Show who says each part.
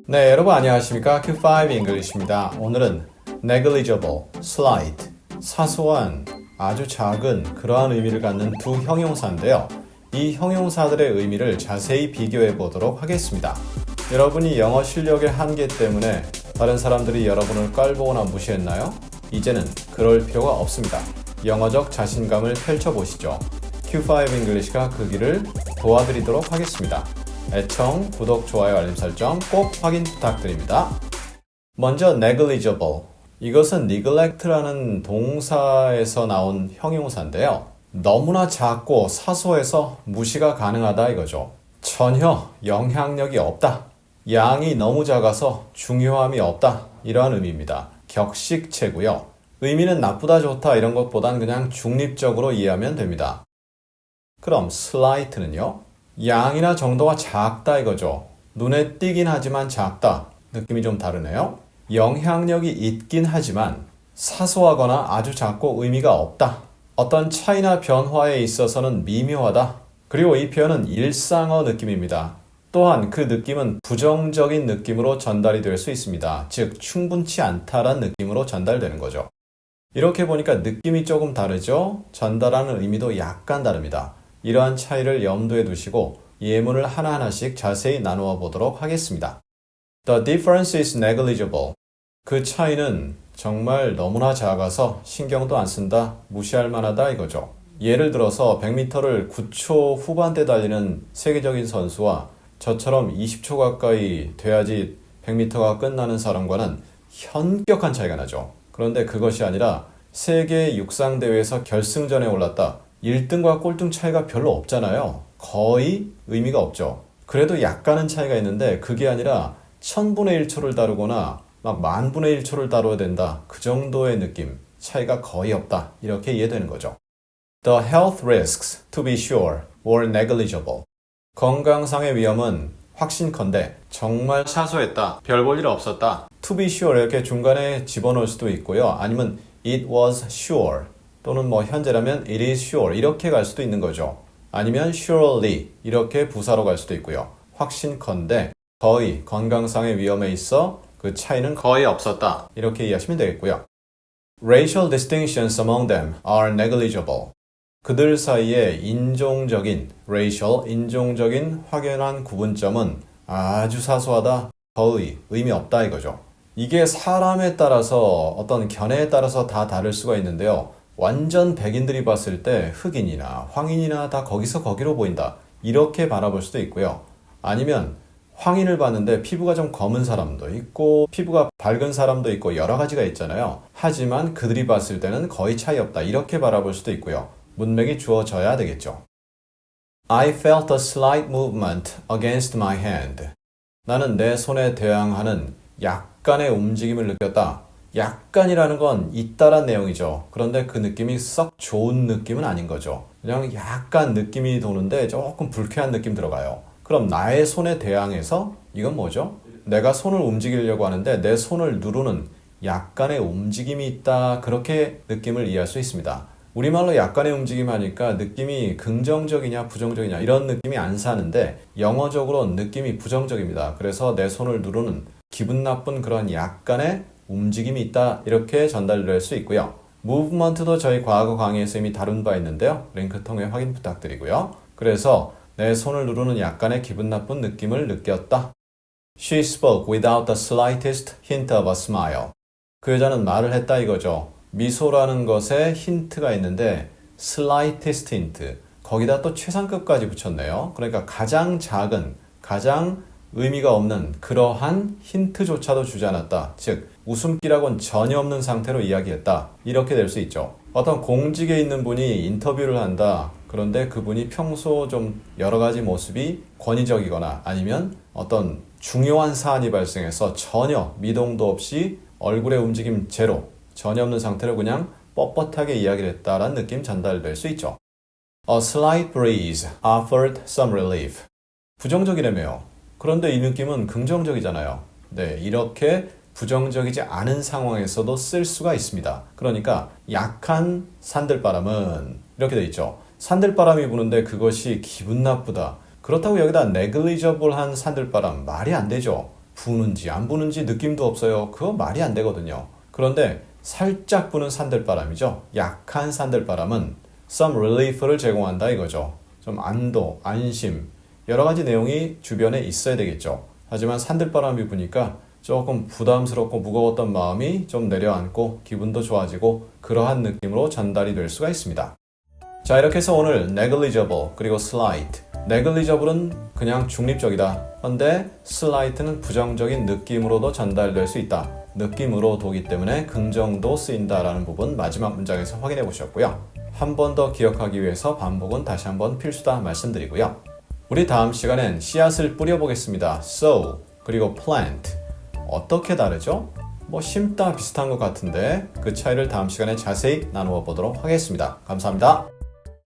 Speaker 1: 네, 여러분 안녕하십니까? Q5 English입니다. 오늘은 negligible, slight, 사소한, 아주 작은 그러한 의미를 갖는 두 형용사인데요. 이 형용사들의 의미를 자세히 비교해 보도록 하겠습니다. 여러분이 영어 실력의 한계 때문에 다른 사람들이 여러분을 깔보거나 무시했나요? 이제는 그럴 필요가 없습니다. 영어적 자신감을 펼쳐보시죠. Q5 English가 그 길을 도와드리도록 하겠습니다. 애청, 구독, 좋아요, 알림 설정 꼭 확인 부탁드립니다. 먼저 negligible. 이것은 neglect라는 동사에서 나온 형용사인데요. 너무나 작고 사소해서 무시가 가능하다 이거죠. 전혀 영향력이 없다. 양이 너무 작아서 중요함이 없다. 이러한 의미입니다. 격식체고요. 의미는 나쁘다 좋다 이런 것보단 그냥 중립적으로 이해하면 됩니다. 그럼 slight는요? 양이나 정도가 작다 이거죠. 눈에 띄긴 하지만 작다. 느낌이 좀 다르네요. 영향력이 있긴 하지만 사소하거나 아주 작고 의미가 없다. 어떤 차이나 변화에 있어서는 미묘하다. 그리고 이 표현은 일상어 느낌입니다. 또한 그 느낌은 부정적인 느낌으로 전달이 될 수 있습니다. 즉 충분치 않다란 느낌으로 전달되는 거죠. 이렇게 보니까 느낌이 조금 다르죠? 전달하는 의미도 약간 다릅니다. 이러한 차이를 염두에 두시고 예문을 하나하나씩 자세히 나누어 보도록 하겠습니다. The difference is negligible. 그 차이는 정말 너무나 작아서 신경도 안 쓴다, 무시할 만하다 이거죠. 예를 들어서 100m를 9초 후반대 달리는 세계적인 선수와 저처럼 20초 가까이 돼야지 100m가 끝나는 사람과는 현격한 차이가 나죠. 그런데 그것이 아니라 세계 육상대회에서 결승전에 올랐다. 1등과 꼴등 차이가 별로 없잖아요. 거의 의미가 없죠. 그래도 약간은 차이가 있는데 그게 아니라 1000분의 1초를 다루거나 막 10,000분의 1초를 다뤄야 된다. 그 정도의 느낌, 차이가 거의 없다. 이렇게 이해되는 거죠. The health risks, to be sure, were negligible. 건강상의 위험은 확신컨대 정말 사소했다. 별 볼 일 없었다. To be sure 이렇게 중간에 집어넣을 수도 있고요. 아니면 it was sure. 또는 현재라면 it is sure 이렇게 갈 수도 있는 거죠. 아니면 surely 이렇게 부사로 갈 수도 있고요. 확신컨대 거의 건강상의 위험에 있어 그 차이는 거의 없었다. 이렇게 이해하시면 되겠고요. Racial distinctions among them are negligible. 그들 사이에 인종적인 racial, 인종적인 확연한 구분점은 아주 사소하다. 거의 의미 없다 이거죠. 이게 사람에 따라서 어떤 견해에 따라서 다 다를 수가 있는데요. 완전 백인들이 봤을 때 흑인이나 황인이나 다 거기서 거기로 보인다. 이렇게 바라볼 수도 있고요. 아니면 황인을 봤는데 피부가 좀 검은 사람도 있고 피부가 밝은 사람도 있고 여러 가지가 있잖아요. 하지만 그들이 봤을 때는 거의 차이 없다. 이렇게 바라볼 수도 있고요. 문맥이 주어져야 되겠죠. I felt a slight movement against my hand. 나는 내 손에 대항하는 약간의 움직임을 느꼈다. 약간이라는 건 있다란 내용이죠. 그런데 그 느낌이 썩 좋은 느낌은 아닌 거죠. 그냥 약간 느낌이 도는데 조금 불쾌한 느낌 들어가요. 그럼 나의 손에 대항해서 이건 뭐죠? 내가 손을 움직이려고 하는데 내 손을 누르는 약간의 움직임이 있다. 그렇게 느낌을 이해할 수 있습니다. 우리말로 약간의 움직임 하니까 느낌이 긍정적이냐 부정적이냐 이런 느낌이 안 사는데 영어적으로 느낌이 부정적입니다. 그래서 내 손을 누르는 기분 나쁜 그런 약간의 움직임이 있다 이렇게 전달될 수 있고요. movement도 저희 과거 강의에서 이미 다룬 바 있는데요. 링크 통해 확인 부탁드리고요. 그래서 내 손을 누르는 약간의 기분 나쁜 느낌을 느꼈다. She spoke without the slightest hint of a smile. 그 여자는 말을 했다 이거죠. 미소라는 것에 힌트가 있는데 slightest hint. 거기다 또 최상급까지 붙였네요. 그러니까 가장 작은, 가장 의미가 없는 그러한 힌트조차도 주지 않았다. 즉 웃음기라고는 전혀 없는 상태로 이야기했다. 이렇게 될 수 있죠. 어떤 공직에 있는 분이 인터뷰를 한다. 그런데 그분이 평소 좀 여러 가지 모습이 권위적이거나 아니면 어떤 중요한 사안이 발생해서 전혀 미동도 없이 얼굴의 움직임 제로, 전혀 없는 상태로 그냥 뻣뻣하게 이야기를 했다라는 느낌 전달될 수 있죠. A slight breeze offered some relief. 부정적이라며요. 그런데 이 느낌은 긍정적이잖아요. 네, 이렇게 부정적이지 않은 상황에서도 쓸 수가 있습니다. 그러니까 약한 산들바람은 이렇게 돼 있죠. 산들바람이 부는데 그것이 기분 나쁘다. 그렇다고 여기다 negligible한 산들바람 말이 안 되죠. 부는지 안 부는지 느낌도 없어요. 그거 말이 안 되거든요. 그런데 살짝 부는 산들바람이죠. 약한 산들바람은 some relief를 제공한다 이거죠. 좀 안도, 안심, 여러 가지 내용이 주변에 있어야 되겠죠. 하지만 산들바람이 부니까 조금 부담스럽고 무거웠던 마음이 좀 내려앉고 기분도 좋아지고 그러한 느낌으로 전달이 될 수가 있습니다. 자, 이렇게 해서 오늘 negligible 그리고 slight. negligible은 그냥 중립적이다. 그런데 slight는 부정적인 느낌으로도 전달될 수 있다. 느낌으로도기 때문에 긍정도 쓰인다라는 부분 마지막 문장에서 확인해 보셨고요. 한 번 더 기억하기 위해서 반복은 다시 한번 필수다 말씀드리고요. 우리 다음 시간엔 씨앗을 뿌려보겠습니다. sow 그리고 plant. 어떻게 다르죠? 심다 비슷한 것 같은데 그 차이를 다음 시간에 자세히 나누어 보도록 하겠습니다. 감사합니다.